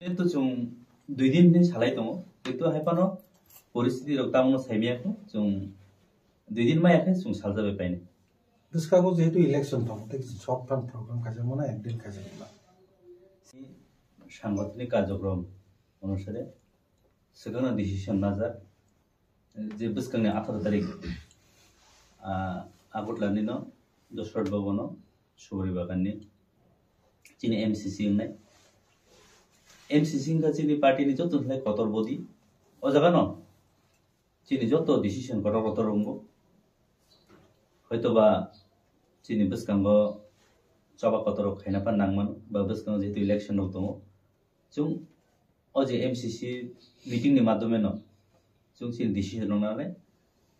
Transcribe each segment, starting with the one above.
itu cung 2 दिन ni salai tongo itu haipano परिस्थिति रक तामनो साइमियाखौ जों 2 दिन मायाखै जों सालजाबाय पाइने बिस्कागो जेतु इलेक्शन दं ते सब टाइम प्रग्राम खाजामोना एकदिन खाजामोना সাংগঠনিক কার্যক্রম অনুসারে সেখানে ডিসিশন নাজা যে বিস্কাংনি 18 তারিখ আগতলানি ন দশরথ ভবন সুবরি বাগাননি চিনি এমসিসি নাই এমসিসি কা চিনি পার্টি নি যত থলাই কতর বডি ও জায়গা ন চিনি যত ডিসিশন কত কত রঙ্গ হয়তোবা চিনি বিস্কাঙ্গ চবা কতর খাইনা পান নাংমান বা বিস্কাঙ্গ যেহেতু ইলেকশন দङ जों अजे एमसीसी मीटिंग नि माध्यमे न जों सिन डिसिजन लानानै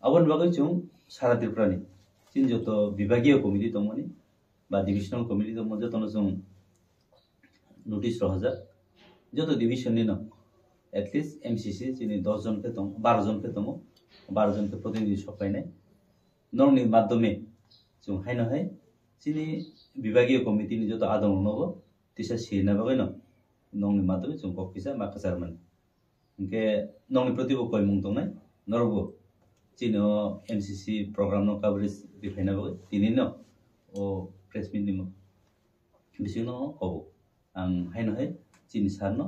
अबन बागै जों सारा त्रिपुरानि सिन जतो विभागीय कमिटि दङमोन बा डिविजनल कमिटि दङमोन जतनो जों नोटिस रहजा जतो डिविजन नि न एटलिस्ट एमसीसी जिनि 10 जन के दङ 12 जन के दङ 12 जन के प्रतिनिधि सफायनाय नंनि माध्यमे जों हायनो हाय जिनि विभागीय कमिटि नि जतो आदम नबो तिसा सिना बागै न नंनि माध्यमे जों कफिसा माखासारमोन इनके नंनि प्रतिबो कय मुं दंनाय नरबो जिनो एमसीसी प्रोग्राम नो कवरेज दिफाइनाबो दिनिनो ओ प्रेस मीट निमो बिसिनो कबो आं हायनो हाय जिनि सारनो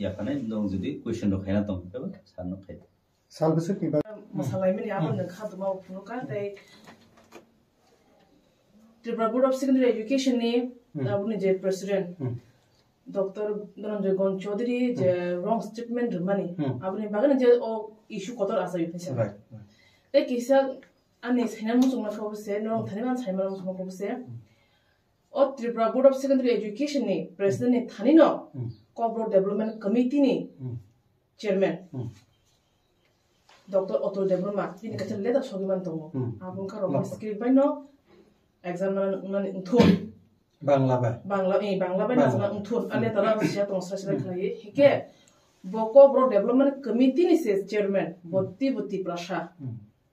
याखानाय दं जुदि क्वेश्चन द खायना दं बेबो सारनो खाय सालबेसे किबा मसालाय मेनि आबन खादुमा फुनुका ताय Tripura board of secondary education नि आबुनि जे प्रेसिडेंट डॉक्टर धनंजय गौन चौधरी जे रॉन्ग स्टेटमेंट माने आबुनि बागन जे ओ इशू कतर आसा युफेसा ते किसा आनि साइना मुसुंग खबसे नरं थानिमान साइमा मुसुंग खबसे ओ Tripura board of secondary education नि प्रेसिडेंट नि थानिनो कोब्रो डेवलपमेंट कमिटी नि चेयरमैन डॉक्टर अतुल देब्रमा बिनि कथे लेदा सगिमान दङो आबुन का रॉन्ग स्क्रिप्ट बायनो एग्जाम नानि उथुन बांला बाय नाजना उथुन आले तला रसिया तंसासिला खाय हिके बको ब्रो डेवलपमेंट कमिटी नि से चेयरमैन बत्ती प्रशा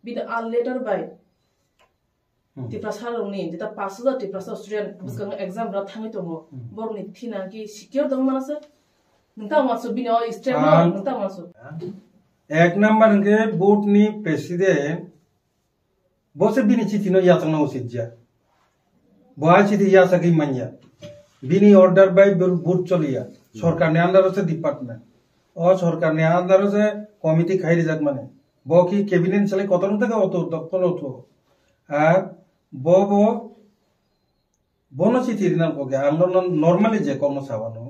बिन आ लेटर बाय ति प्रशा रंनि जेता 5000 ति प्रशा स्टूडेंट बिसका एग्जाम रा थाङै दङ बरनि थिना कि सिक्योर दङ मानस नंता मासु बिन स्टेप नंता मासु एक नंबर के बोर्ड नि प्रेसिडेंट बोसे बिनि चिथिनो यातंगना उचित जा बहाय चिथि यासकी मन्या बिनि ऑर्डर बाय बोर्ड चलिया सरकार ने अंदर से डिपार्टमेंट और सरकार ने अंदर से कमिटी खाइरि जाक माने बकी कैबिनेट चले कतन तक अतो दक्कल अतो আর ববো বনচিথি দিনাল কগে আন্দোলন নরমালি যে কর্ম সাবানো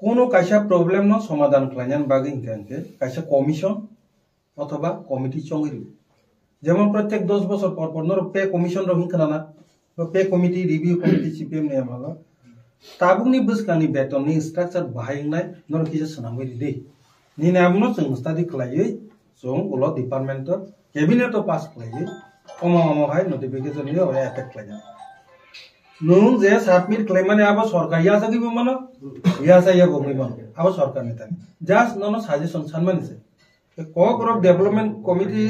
কোনো কাইসা প্রবলেম ন সমাধান খাইনান বাগে ইনকে কাইসা কমিশন অথবা কমিটি চঙ্গিরি যেমন প্রত্যেক 10 বছর পর পর নর পে কমিশন রহিন খানা पे कमिटी रिव्यू कमिटी सीपीएम ने माला ताबुंगनि बसकानि बेतननि स्ट्राक्चर बाहायनाय नर किसे सनांगै दे नि नामनो जों स्टाडी खलायै जों उलो डिपार्टमेंट कैबिनेट पास खलायै अमो हाय नोटिफिकेशन नि ओरे अटेक खलाया नों जे सबमिट खलायमाने आबो सरकार या सगिबो मानो या साया बगै मानो आबो सरकार नि तानि जस्ट ननो सजेशन सानमानि से cooperative development committee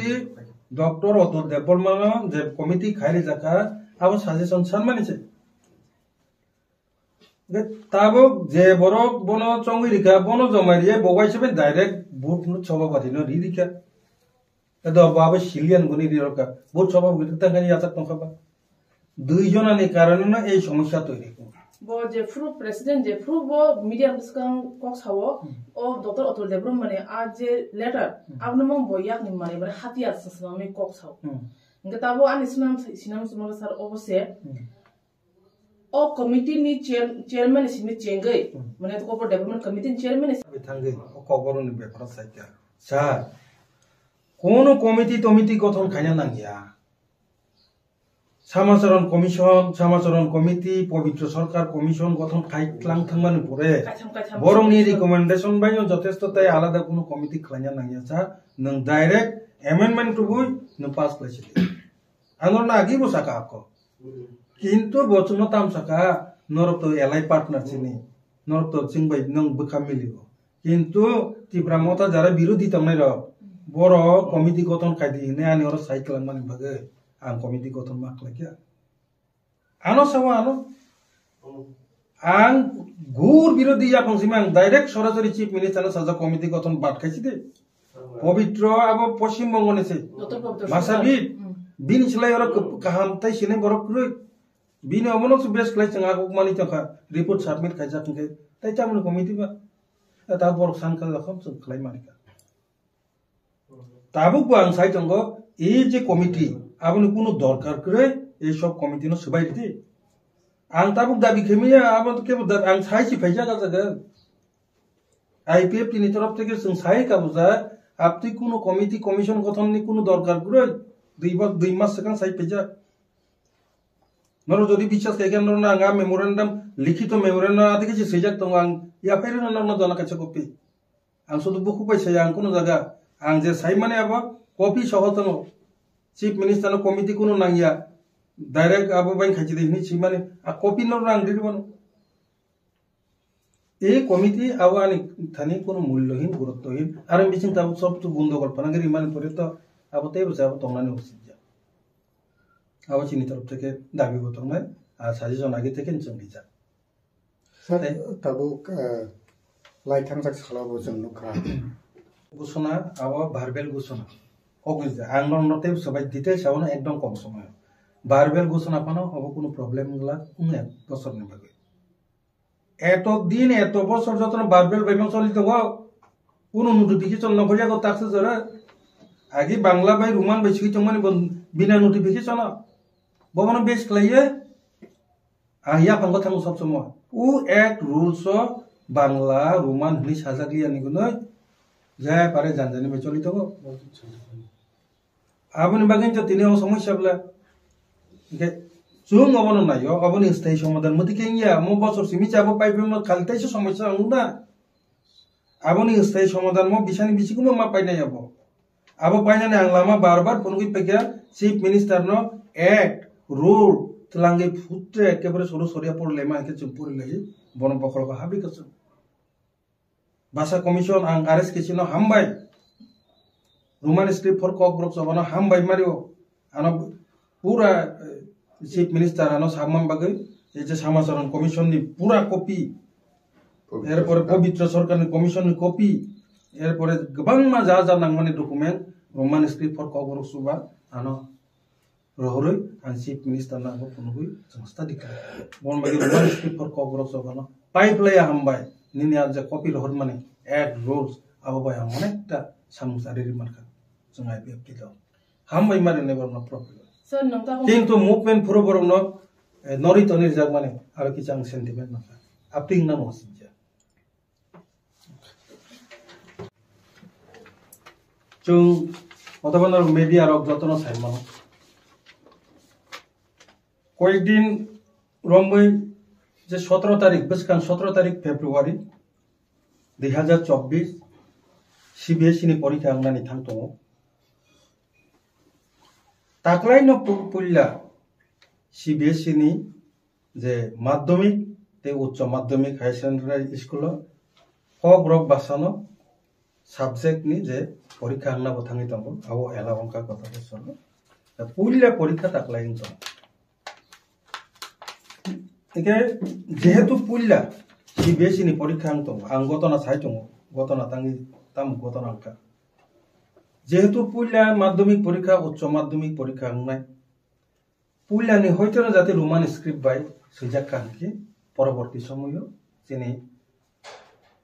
doctor Atul Debbarma जे कमिटी खाइरि जाका अब सजेशन सन्मानि छे ताबो जे बरो बनो चंगि रिखा बनो जमारिए बगाइ सेबे डाइरेक्ट बुट नु छबा बादिनो रिखा तदो बाबे सिलियन गुनि रिरका बुट छबा बित तंगानि याचा तंखाबा दुई जनानि कारणे ए समस्या तৈরি बो जे फ्रू प्रेसिडेंट जे फ्रू बो मीडिया बिस्कां कक्स हावो ओ डॉक्टर अतुल देब्रम माने आज जे लेटर आबनो मं बयाक नि माने बरे हातिया ससमामे कक्स हाव इनके ताबो आनि सिनाम सर अबसे ओ कमिटी नि चेयरमैन सिनि चेंगै माने तो कोपर डेवलपमेंट कमिटी चेयरमैन थांगै ओ खबरनि बेफोर साइटा सर कोनो कमिटी गठन खायना नांगिया समाचरण कमिटी पवित्र सरकार कमिशन गठन खाइलां थांमानो परे बरंनि रिकमेंडेशन बायनो जथेष्टताय आलादा कोनो कमिटी खायना नांगिया सर नों डाइरेक्ट एमेंडमेंट टुबुय नों पास खालायसिदि आंगरना आगि बसाका आको किंतु बचनो ताम साका नरब तो एलाई पार्टनर छिनि नरब तो चिंबाय नों बखा मिलिगो किंतु तिब्रा मता जारा विरोधी तमनाय र बरो कमिटी गठन खायदि ने आनि और साइकेल मानि भागे आं कमिटी गठन मा खालायखिया आनो सावा आनो आं गुर बिरोधी जाफांसिम आं डाइरेक्ट सरासरि चिफ मिनिस्टार साजा कमिटि गठन बात खाइছি दे पवित्र अब पश्चिम बंगनि से मासाबि बिनि सिलाय और काहाम ताइ सिने बरक रुइ बिनि अमनक सु बेस क्लाइ चंगा मानि तखा रिपोर्ट सबमिट खाइजा तंके ताइ चामन कमिटि बा ता बरक सान का रखम जों खलाय मानिका ताबुक आं साइ तंगो ए जे कमिटि आबनि कुनु दरकार करे ए सब कमिटि न सबाय दि आं ताबुक दाबि खेमिया आबन के आं साइसि फैजा गाजागा आईपीएफ नि तरफ থেকে जों साइ काबुजा आपति कुनु कमिटि कमिशन गठननि कुनु दरकार करे दुई मास सिगां साइ फैजा नरो जदि বিশ্বাস खायगोन नरो आंगा मेमोरेंडम लिखित मेमोरेंडम आदि के सैजाक दं आं या फैरन नंग जना काचा कपि आं सदु बुखु पैसा आं कुनु जागा आं जे साइ माने अब कपि सह दं चीफ मिनिस्टार कमिटि कुनु नांगिया डायरेक्ट अब बाइन खाइछि देनि छि माने आ कपि नरो आं दिबन ए कमिटि अब आनि थानि कुनु मूल्यहीन गुरुत्वहीन आरो बिसिं ताबु सब तो गन्डगोल फानांगिरि माने परे तो अब तेबो जाबो तंनानि उसिजा अब चिनि तरफ থেকে দাবি গতংनाय आ साजि जन आगे থেকে जों बिजा सर ताबु लाइथांजाक खालाबो जों नुखा घोषणा अब भारबेल घोषणा अगुज आं नते सबाय डिटेल्स आवनो एकदम कम समय भारबेल घोषणा पानो अब कोनो प्रॉब्लेम गला उने बसर ने बागे एतो दिन एतो बसर जतन भारबेल बैमन चलि दङ कोनो नोटिफिकेशन नखरिया गो ताक्स जरा आगे बांग्ला बाय रुमान बैसि तंमानि बिना नोटिफिकेशन बबन बेस क्लाइए आहिया पंग थांगो सब समय उ एक रूल्स बांग्ला रोमान हनि साजागलिया निगुनो जाय पारे जानजानि बे चलि दङ आबनि बागिन त तिने समस्या बला के जों अबन नायो अबनि स्थायी समाधान मति केंगिया म बसर सिमि चाबो पाइबेम खालताइसो समस्या आंगुना आबनि स्थायी समाधान म बिसानि बिसिगुम मा पाइनाय अब अब पाइनाने आं लामा बार-बार फोनगि पेकिया चीफ मिनिस्टार नो एक्ट रूल तलांगे फुट्रे एकेबारे सरो सरिया पड़ले मा के चुपुर लगी बन पकड़ का हाबि कस भाषा कमिशन आं आरएस केसिनो हामबाय रोमान स्क्रिप्ट फॉर कॉकब्रॉक सबनो हामबाय मारियो आनो पूरा चीफ मिनिस्टार आनो सामम बागै ए जे समाचारन कमिशन नि पूरा कॉपी एरपर पवित्र सरकार नि कमिशन नि कॉपी एरपर गोबां मा जा जा नांगमानि डकुमेंट रोमान स्क्रिप्ट फॉर कॉकब्रॉक सुबा आनो रहरै आं चीफ मिनिस्टार नांगो फनगुइ संस्था दिखा बन बागै रोमान स्क्रिप्ट फॉर कॉकब्रॉक सबनो पाइपलाय हामबाय निनि आज कॉपी रहर माने एड रूल्स अब बाय अनेकटा सामुसारि रिमार्क जों आईपीएफ दिलाव हामबाय मारे नेबर न प्रॉब्लेम सर नंता किंतु मूवमेंट फुरबर न नरित निर्जाक माने आरो कि आं सेंटिमेंट न आपटिं ना मसिजा जों अथवा मीडिया रक जतन साइमान कয়েকদিন रंबै जे 17 तारिख बसकान 17 तारिख फेब्रुवारी 2024 सीबीएसई नि परीक्षा आंनानि थांतो ताकलाइनो पुल्ला सीबीएसई नि जे माध्यमिक ते उच्च माध्यमिक हाई सेकेंडरी स्कूल कब्रक बासानो सब्जेक्ट नि जे परीक्षा आंनाबो थांगि दंगो आव एलावंका कथा बसनो पुल्ला परीक्षा ताकलाइन दं एके जेहेतु पुल्ला सीबीएसई नि परीक्षा आंतो आं गतना साइतो गतना तांगि ताम गतना अंका जेहेतु पुल्ला माध्यमिक परीक्षा उच्च माध्यमिक परीक्षा आंनाय पुल्ला नि होयतो जाते रोमान स्क्रिप्ट बाय सैजाक कांकी परवर्ती समय जेने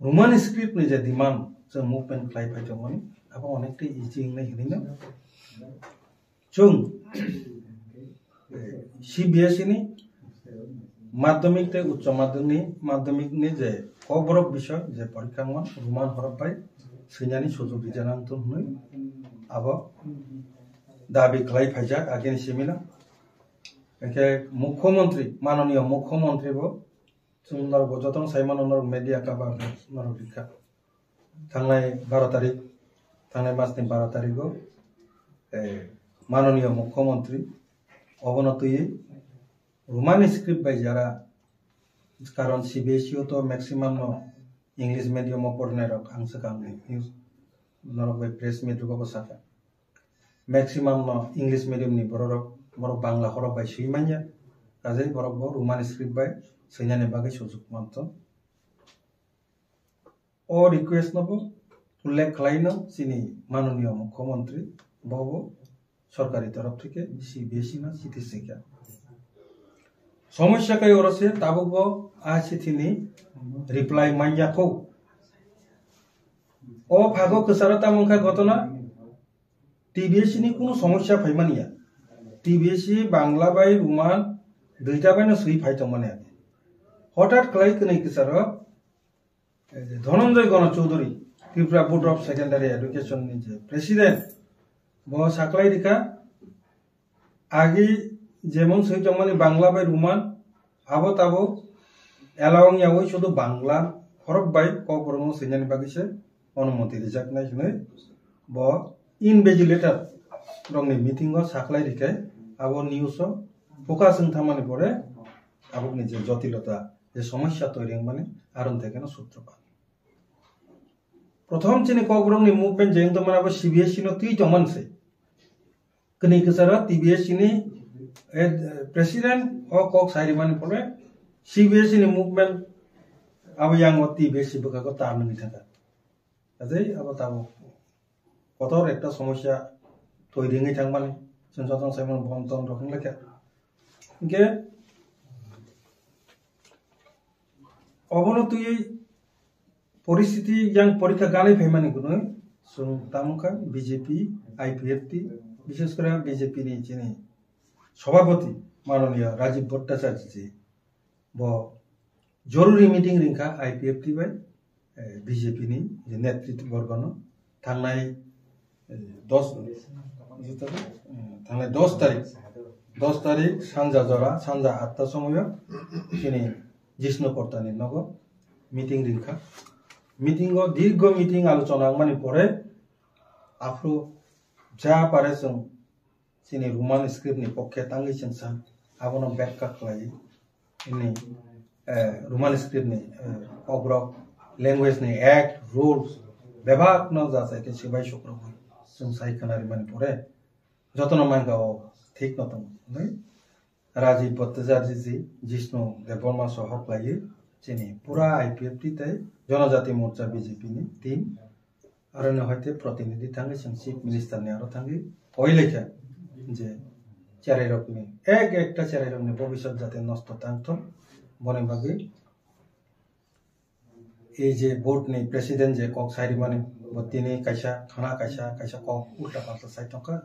रोमान स्क्रिप्ट नि जे डिमांड जों मुभमेंट फ्लाइ फाइदोमोन अब अनेकटा इजि इंनाय हिरिनो जों सीबीएसई नि माध्यमिक ते उच्च माध्यमिक नि जे कब्रक विषय जे परीक्षा मन रोमान हरफ बाय सैनानि सुजुग दिजानांत हुनै अब दाबी खालाय फाइजा आगेन सेमिना एके मुख्यमंत्री माननीय मुख्यमंत्री बो जोंनार गजतन साइमान नर मीडिया का बा नर दिखा थांनाय 12 तारिख थांनाय मासनि 12 तारिखो माननीय मुख्यमंत्री अवनति रोमान स्क्रिप्ट बाय जरा कारण सीबीएसई तो मैक्सिमम इंग्लिश मीडियम पढ़ने रख आंस कामने न्यूज नरक बाय प्रेस मीडिया को साफा मैक्सिमम इंग्लिश मीडियम नि बरक बांग्ला हरफ बाय सैमानिया काजै बरक रोमान स्क्रिप्ट बाय सैनानि बागै सुजुग मानतो ओ रिक्वेस्ट नबो उल्लेख खालायनो सिनि माननीय मुख्यमंत्री बाबो सरकारी तरफ থেকে CBSE ना চিঠি শিখা সমস্যা কাই ওরসে তাবুগো আ চিঠিনি রিপ্লাই মাইয়াকো ও ভাগো কসারতা মুখা ঘটনা TBSE নি কোনো সমস্যা ফাইমানিয়া TBSE বাংলা বাই রুমান দুইটা বাইনো সুই ফাইতো মানে হঠাৎ ক্লাই কনে কসার ধনঞ্জয় গণ Chowdhury Tripura board of secondary education नि जे প্রেসিডেন্ট ব সাকলাই রিকা আগে যেমন সেই জমানি বাংলা বাই রুমান আবো তাবো এলাওং ইয়াওই শুধু বাংলা হরফ বাই কবরং সেনানি বাগিসে অনুমতি রিজাক নাই শুনে ব ইনভেজিলেটর রংনি মিটিং ও সাকলাই রিকায় আবো নিউজ ফোকাস থামানি পরে আবো নিজে জটিলতা যে সমস্যা তৈরি মানে আরন থেকে না সূত্রপাত প্রথম চিনি কবরংনি মুভমেন্ট যেন তো মানে আবো CBSE নো তুই জমান সে কনি কসারা TBSE নি প্রেসিডেন্ট ও কক সাইরি মানে পরে CBSE নি মুভমেন্ট আবো ইয়াং ও TBSE বকাকো তারনি থাকা আজই আবো তাবো কতর একটা সমস্যা তৈরি হই থাক মানে সঞ্চতন সাইমন বন্তন রকম লেখা কে অবনতি পরিস্থিতি yang পরীক্ষা গালে ফেমানি গুনো সুং তামুকা বিজেপি IPFT বিশেষ করে বিজেপি নি চিনি সভাপতি মাননীয় রাজীব ভট্টাচার্য জি ব জরুরি মিটিং রিংকা IPFT বাই বিজেপি নি যে নেতৃত্ব বর্গন থাংনাই 10 তারিখ সানজা জরা সানজা 8টা সময় চিনি জিষ্ণু কর্তানি নগ মিটিং রিংকা মিটিং ও দীর্ঘ মিটিং আলোচনা মানে পরে আফ্রো যা পারে जों চিনি রোমান স্ক্রিপ্ট নি পক্ষে তাঙ্গি চেনসা আবনো ব্যাখ্যা খালাই ইনি রোমান স্ক্রিপ্ট নি অগ্র ল্যাঙ্গুয়েজ নি অ্যাক্ট রুলস ব্যবহার ন যাচ্ছে কে সিবাই শুক্র হয় जों সাইখানারি মানে পরে যতন মানগাও ঠিক নত নাই রাজীব ভট্টাচার্য জি জিষ্ণু দেববর্মা সহ হকলাই চিনি পুরা IPFT তাই জনজাতি মোর্চা বিজেপি নি টিম আর হয়তো প্রতিনিধি থাঙ্গে চিফ মিনিস্টার নি আরো থাঙ্গে ওই লেখা যে চারাই রকমনি একটা চারাই রকমনি ভবিষ্যৎ যাতে নষ্ট থাকত বনে ভাবে এই যে বোর্ড নি প্রেসিডেন্ট যে কক সাইরি মানে তিনি কাইসা খানা কাইসা কক উল্টা পাল্টা সাই থকা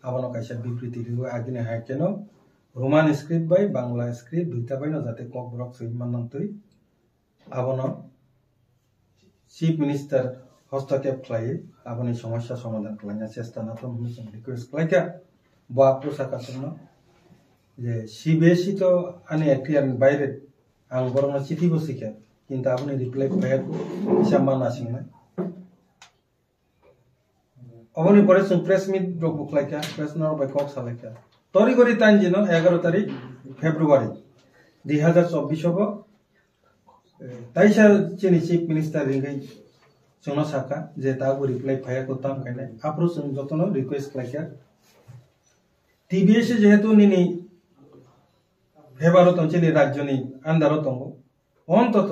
আবনো কাইসা বিবৃতি দিব আগিনে হাই কেন রোমান স্ক্রিপ্ট বাই বাংলা স্ক্রিপ্ট দুইটা বাই না যাতে কক ব্রক সইমান নন্তই আবনো চিফ মিনিস্টার হস্তক্ষেপ খাই আপনি সমস্যা সমাধান খাইনা চেষ্টা না তো রিকোয়েস্ট খাইকা বা প্রশাসন যে CBSE তো আনি একটিয়ার বাইরে আং বরং চিঠি বসিকা কিন্তু আপনি রিপ্লাই পাইয়া হিসাব মানাসিং না অবনি পরে প্রেস মিট বুক লাইকা প্রেস নর বাই কক সালাইকা তরি করি তান জিনো 11 তারিখ ফেব্রুয়ারি 2024 হব তাইসা চিনি চিফ মিনিস্টার রিঙ্গাই जोंना साका जे ताबो रिप्लाई फाया को ताम काने आप्रो जों जतनो रिक्वेस्ट लाइका TBSE जेहेतु निनी फेबारो तंचेनि राज्यनि आन्दारो दंगो अन्तत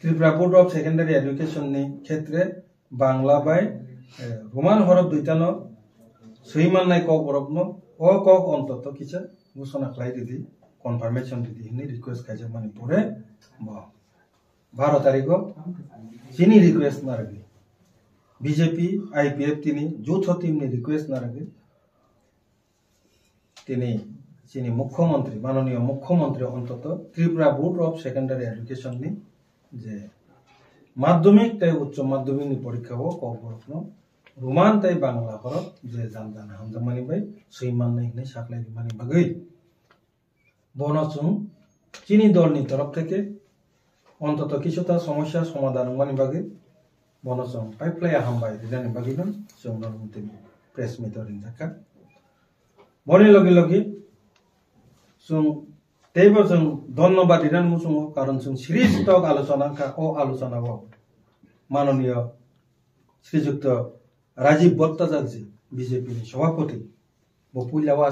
Tripura board of secondary education नि क्षेत्रे बांग्ला बाय रोमान हरफ दुइटानो सैमाननाय क बरफनो अ क अन्तत किसा घोषणा खाइ दिदि कन्फर्मेशन दिदि नि रिक्वेस्ट खाइजा माने परे 12 तारिखो चिनी रिक्वेस्ट ना रगे बीजेपी IPFT नि যৌথ टीम नि रिक्वेस्ट ना रगे তিনি চিনি মুখ্যমন্ত্রী মাননীয় মুখ্যমন্ত্রী অন্তত Tripura board of secondary education নি যে মাধ্যমিক তাই উচ্চ মাধ্যমিক নি পরীক্ষা ও কবরফনো রোমান তাই বাংলা হরফ যে জানদানা হামজামানি বাই সৈমান নাই নে সাকলাই মানি বাগৈ বনচুং চিনি দল নি তরফ থেকে অন্তত কিছুটা সমস্যা সমাধান মানে বাগে বনচং পাইপ্লাই হামবাই দিদানি বাগিন जोंनार মধ্যে প্রেস মিটরিং থাকা বনে লগে লগে जों तेबो जों धन्यवाद दिनान मुसुङो कारण जों श्रीजुक्त आलोचना का ओ आलोचनाव माननीय श्रीजुक्त राजीव भट्टाचार्य बीजेपी नि सभापति बपुलावा